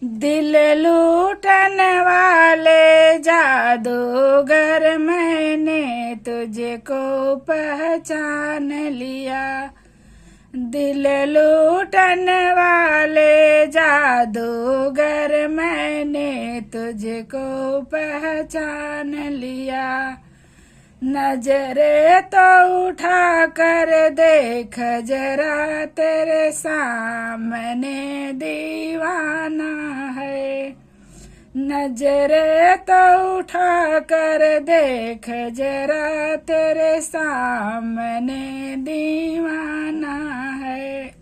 दिल लूटन वाले जादूगर, मैंने तुझको पहचान लिया। दिल लूटन वाले जादूगर, मैंने तुझको पहचान लिया। नजरे तो उठा कर देख जरा, तेरे सामने दीवाना है। नजरे तो उठा कर देख जरा, तेरे सामने दीवाना है।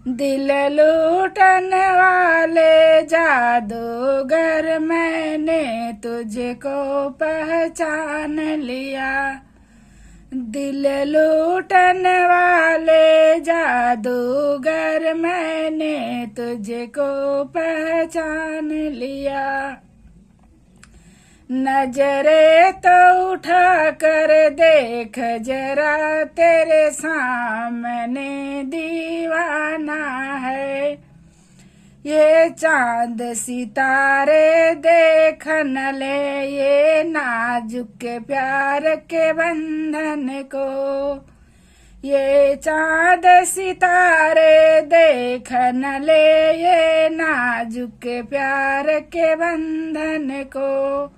दिल लूटन वाले जादूगर, मैंने तुझको पहचान लिया। दिल लूटन वाले जादूगर, मैंने तुझको पहचान लिया। नजरे तो उठा कर देख जरा, तेरे सामने दीवाना है। ये चांद सितारे देख न ले, ये नाजुक प्यार के बंधन को। ये चांद सितारे देख न ले, ये नाजुक प्यार के बंधन को।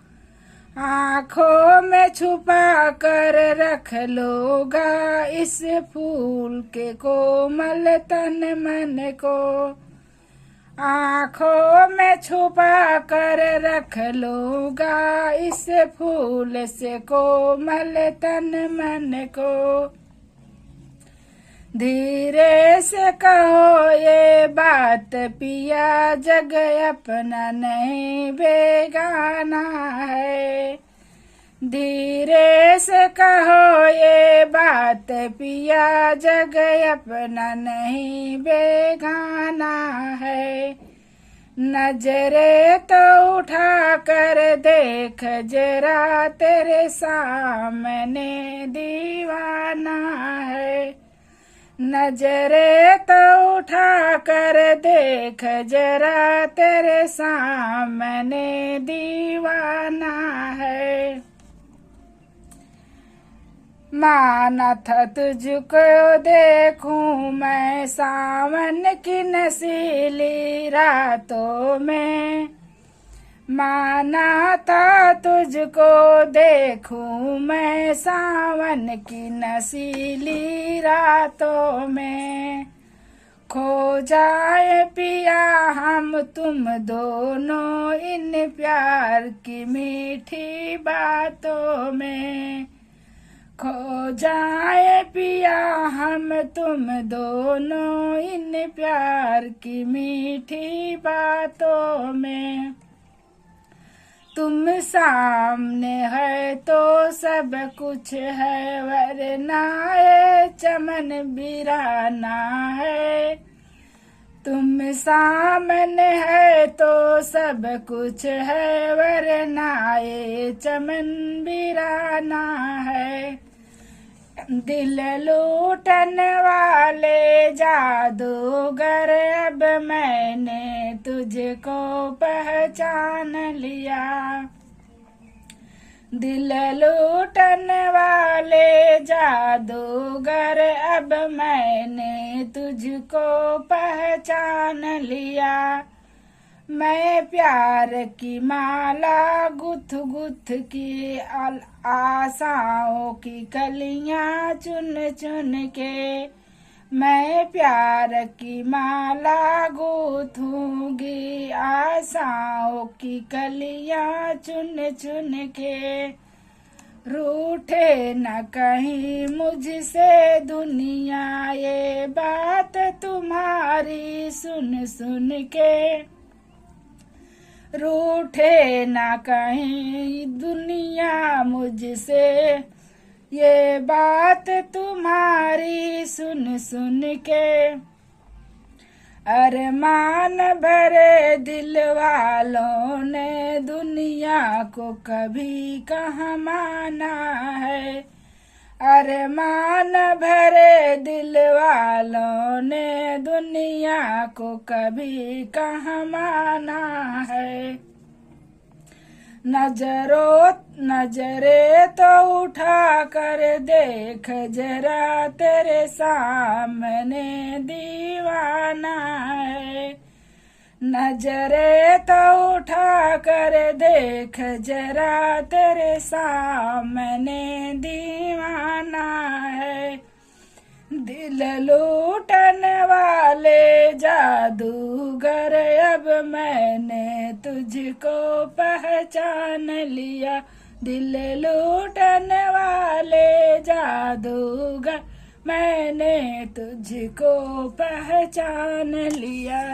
आँखों में छुपा कर रख लोगा, इस फूल के कोमल तन मन को। आँखों में छुपा कर रख लोगा, इस फूल से कोमल तन मन को। धीरे से कहो ये बात पिया, जग अपना नहीं बेगाना है। धीरे से कहो ये बात पिया, जग अपना नहीं बेगाना है। नजरे तो उठा कर देख जरा, तेरे सामने दीवाना है। नजरे तो उठा कर देख जरा, तेरे सामने दीवाना है। माना था तुझको देखूं मैं सावन की नशीली रातों में। माना था तुझको देखूं मैं सावन की नशीली रातों में। खो जाए पिया हम तुम दोनों, इन प्यार की मीठी बातों में। खो जाए पिया हम तुम दोनों, इन प्यार की मीठी बातों में। तुम सामने है तो सब कुछ है, वरना ये चमन वीराना है। तुम सामने है तो सब कुछ है, वरना ये चमन वीराना है। दिल लूटन वाले जादूगर, अब मैंने तुझको पहचान लिया। दिल लूटन वाले जादूगर, अब मैंने तुझको पहचान लिया। मैं प्यार की माला गुथ गुथ की, आशाओं की कलियां चुन चुन के। मैं प्यार की माला गूंथूंगी, आशाओं की कलियां चुन चुन के। रूठे न कहीं मुझसे दुनिया, ये बात तुम्हारी सुन सुन के। रूठे न कहीं दुनिया मुझसे, ये बात तुम्हारी सुन सुन के। अरमान भरे दिल वालों ने दुनिया को कभी कहाँ माना है। अरमान भरे दिल वालों ने दुनिया को कभी कहाँ माना है। नजरे तो उठा कर देख जरा तेरे सामने दीवाना है। नजरे तो उठा कर देख जरा तेरे सामने दीवाना है। दिल लूटन वाले जादूगर अब मैंने तुझको पहचान लिया। दिल लूटन वाले जादूगर मैंने तुझको पहचान लिया।